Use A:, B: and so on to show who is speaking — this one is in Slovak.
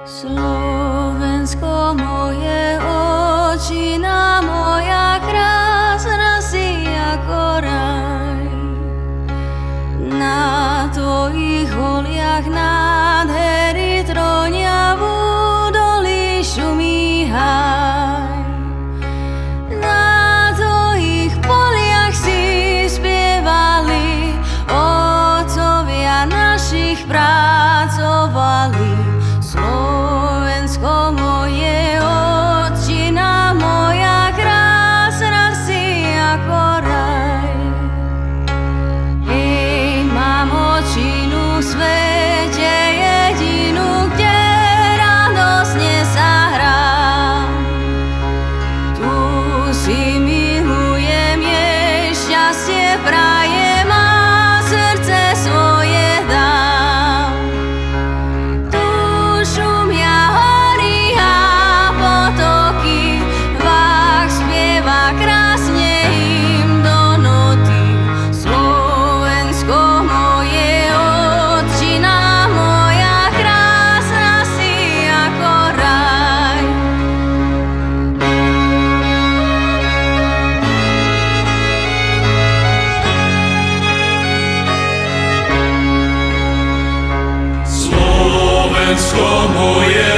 A: Slovensko moje, očina moja, krásna si ako raj. Na tvojich holiach nádhery trónia, v údolí šumí háj. Na tvojich poliach si spievali, otcovia našich pracovali. Slovensko moje, otčina moja, krásna si ako raj. Hej, mám očinu v svete jedinú, kde radosne sa hrám. Tu si milujem, jej šťastie prajem a srdce svoje dám. Tu šumia hory a potoky, vách spieva krásne im do noty. Slovensko moje, otčina moja, krásna si ako raj.
B: Slovensko moje,